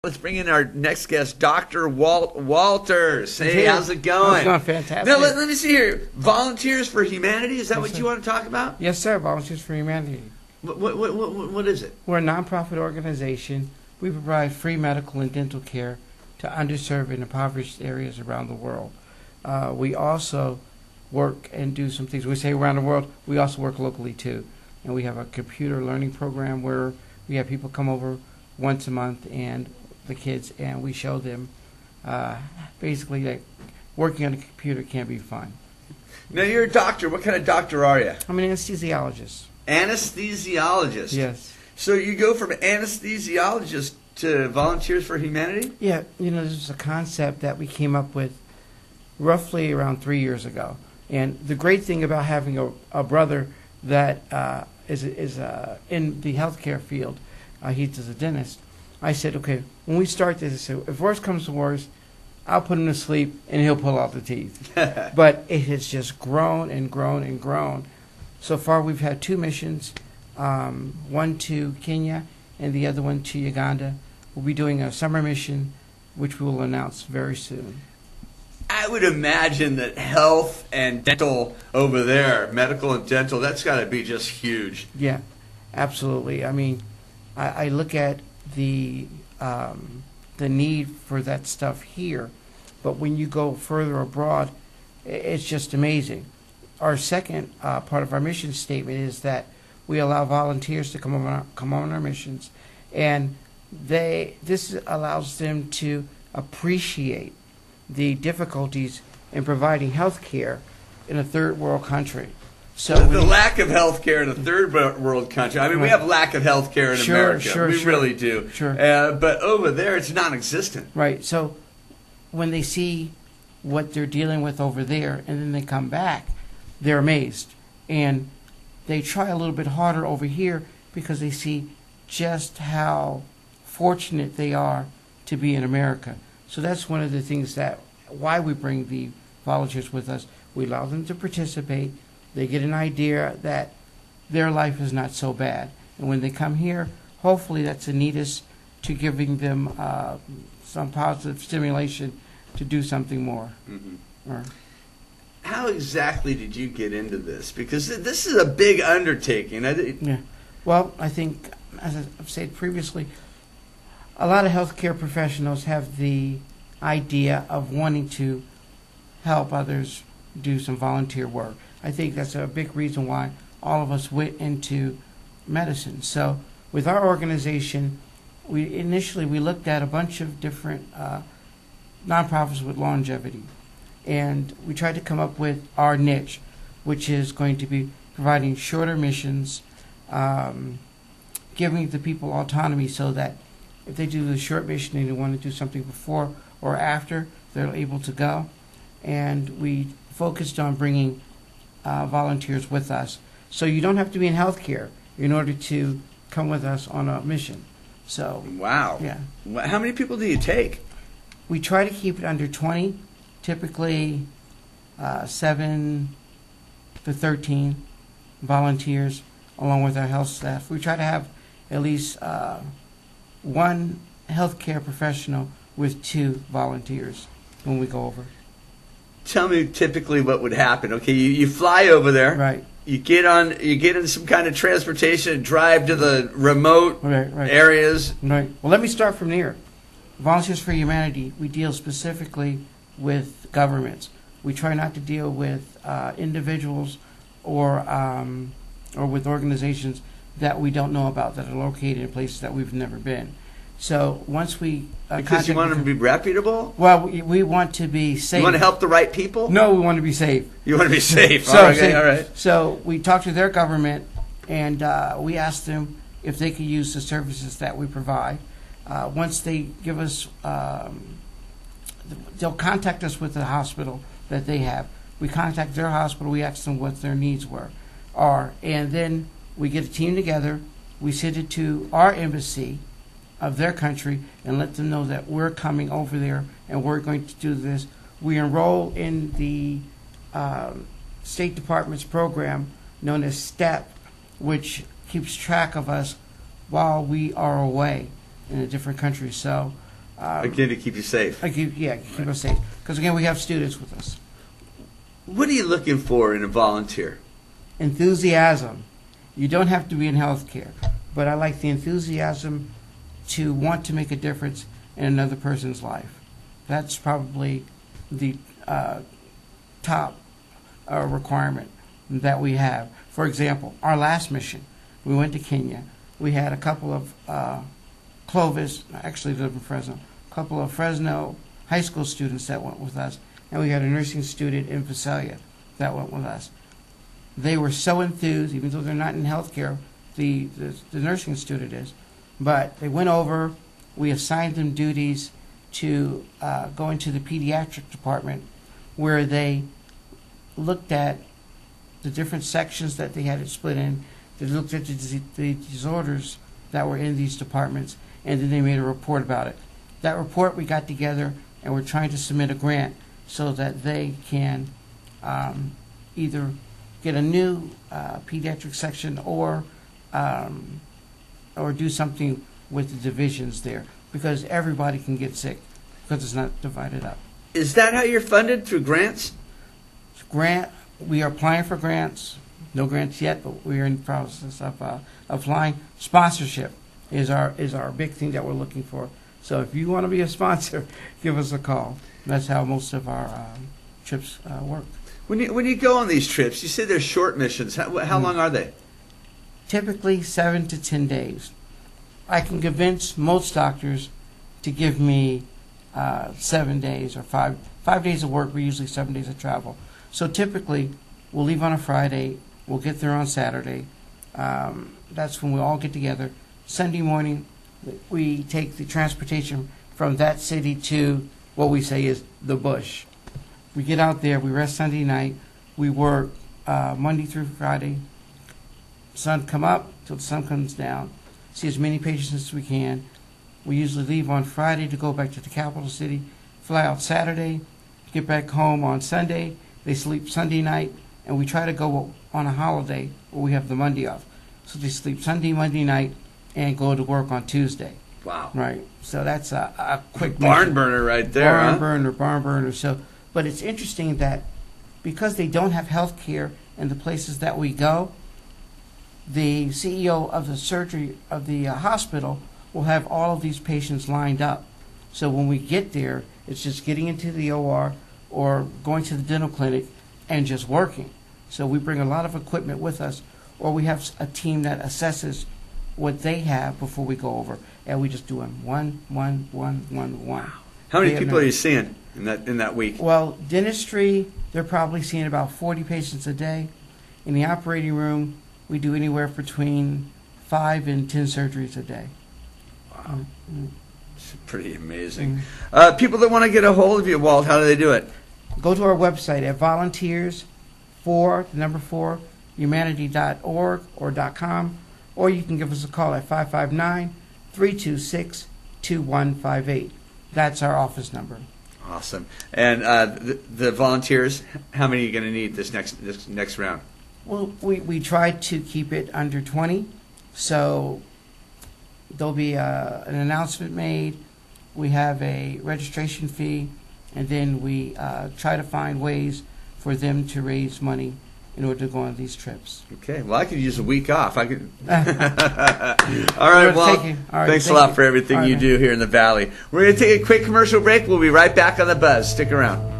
Let's bring in our next guest, Dr. Walt Walters. Hey, how's it going? It's going fantastic. Now, let me see here. Volunteers for Humanity, is that what you want to talk about? Yes, sir. Volunteers for Humanity. What is it? We're a nonprofit organization. We provide free medical and dental care to underserved and impoverished areas around the world. We also work and do some things. We say around the world, we also work locally too. And we have a computer learning program where we have people come over once a month and the kids, and we show them basically that working on a computer can be fun. Now, you're a doctor. What kind of doctor are you? I'm an anesthesiologist. Anesthesiologist? Yes. So you go from anesthesiologist to Volunteers for Humanity? Yeah, this is a concept that we came up with roughly around 3 years ago. And the great thing about having a brother that is in the healthcare field, he's a dentist. I said, okay, when we start this, I said, if worse comes to worse, I'll put him to sleep and he'll pull out the teeth. But it has just grown and grown and grown. So far, we've had 2 missions, one to Kenya and the other one to Uganda. We'll be doing a summer mission, which we will announce very soon. I would imagine that health and dental over there, medical and dental, that's got to be just huge. Yeah, absolutely. I mean, I look at the need for that stuff here, but when you go further abroad, it's just amazing. Our second part of our mission statement is that we allow volunteers to come on our missions, and this allows them to appreciate the difficulties in providing health care in a third world country. So the lack of health care in a third world country. I mean, we have lack of health care in America. We really do. Sure. But over there, it's non-existent. Right. So when they see what they're dealing with over there and then they come back, they're amazed. And they try a little bit harder over here because they see just how fortunate they are to be in America. So that's one of the things why we bring the volunteers with us. We allow them to participate. They get an idea that their life is not so bad. And when they come here, hopefully that's a nidus to giving them some positive stimulation to do something more. Mm-hmm. How exactly did you get into this? Because this is a big undertaking. Yeah. Well, I think, as I've said previously, a lot of healthcare professionals have the idea of wanting to help others do some volunteer work. I think that's a big reason why all of us went into medicine. So with our organization, we initially looked at a bunch of different nonprofits with longevity. And we tried to come up with our niche, which is going to be providing shorter missions, giving the people autonomy so that if they do the short mission and they want to do something before or after, they're able to go. And we focused on bringing volunteers with us. So you don't have to be in healthcare in order to come with us on a mission. So wow. Yeah. How many people do you take? We try to keep it under 20, typically 7 to 13 volunteers along with our health staff. We try to have at least one healthcare professional with 2 volunteers when we go over. Tell me typically what would happen. Okay, you fly over there. Right. You get in some kind of transportation and drive to the remote areas. Right. Well, let me start from here. Volunteers for Humanity, we deal specifically with governments. We try not to deal with individuals or with organizations that we don't know about that are located in places that we've never been. So once we because you want them to be reputable? Well, we want to be safe. You want to help the right people? No, we want to be safe. You want to be safe. So, okay, all right. So we talk to their government, and we ask them if they could use the services that we provide. Once they give us, they'll contact us with the hospital that they have. We contact their hospital. We ask them what their needs are, and then we get a team together. We send it to our embassy of their country and let them know that we're coming over there and we're going to do this. We enroll in the State Department's program known as STEP, which keeps track of us while we are away in a different country. So Again, to keep you safe. Keep us safe. Because again, we have students with us. What are you looking for in a volunteer? Enthusiasm. You don't have to be in healthcare, but I like the enthusiasm to want to make a difference in another person's life. That's probably the top requirement that we have. For example, our last mission, we went to Kenya. We had a couple of Clovis, actually live in Fresno, a couple of Fresno high school students that went with us, and we had a nursing student in Visalia that went with us. They were so enthused, even though they're not in healthcare, the nursing student is, but they went over, we assigned them duties to go into the pediatric department where they looked at the different sections that they had it split in. They looked at the disorders that were in these departments, and then they made a report about it. That report we got together, and we're trying to submit a grant so that they can either get a new pediatric section or do something with the divisions there, because everybody can get sick because it's not divided up. Is that how you're funded, through grants? We are applying for grants. No grants yet, but we are in the process of applying. Sponsorship is our big thing that we're looking for. So if you want to be a sponsor, give us a call. That's how most of our trips work. When you go on these trips, you say they're short missions. How long are they? Typically 7 to 10 days. I can convince most doctors to give me 7 days or 5 days of work. We usually 7 days of travel. So typically, we'll leave on a Friday. We'll get there on Saturday. That's when we all get together. Sunday morning, we take the transportation from that city to what we say is the bush. We get out there. We rest Sunday night. We work Monday through Friday. Sun come up till the sun comes down. See as many patients as we can. We usually leave on Friday to go back to the capital city. Fly out Saturday. Get back home on Sunday. They sleep Sunday night, and we try to go on a holiday where we have the Monday off. So they sleep Sunday, Monday night, and go to work on Tuesday. Wow. Right. So that's a quick barn burner right there. Barn burner. So, but it's interesting that because they don't have health care in the places that we go, the CEO of the surgery of the hospital will have all of these patients lined up. So when we get there, it's just getting into the OR or going to the dental clinic and just working. So we bring a lot of equipment with us, or we have a team that assesses what they have before we go over, and we just do them one. How many people are you seeing in that week? Well, dentistry, they're probably seeing about 40 patients a day. In the operating room, we do anywhere between 5 and 10 surgeries a day. Wow. It's pretty amazing. People that want to get a hold of you, Walt, how do they do it? Go to our website at volunteers4humanity.org or .com, or you can give us a call at 559-326-2158. That's our office number. Awesome. And the volunteers, how many are you going to need this next round? Well, we try to keep it under 20, so there'll be an announcement made. We have a registration fee, and then we try to find ways for them to raise money in order to go on these trips. Okay. Well, I could use a week off. I could. All right, Walt. Thanks a lot for everything you do here in the Valley. We're going to take a quick commercial break. We'll be right back on The Buzz. Stick around.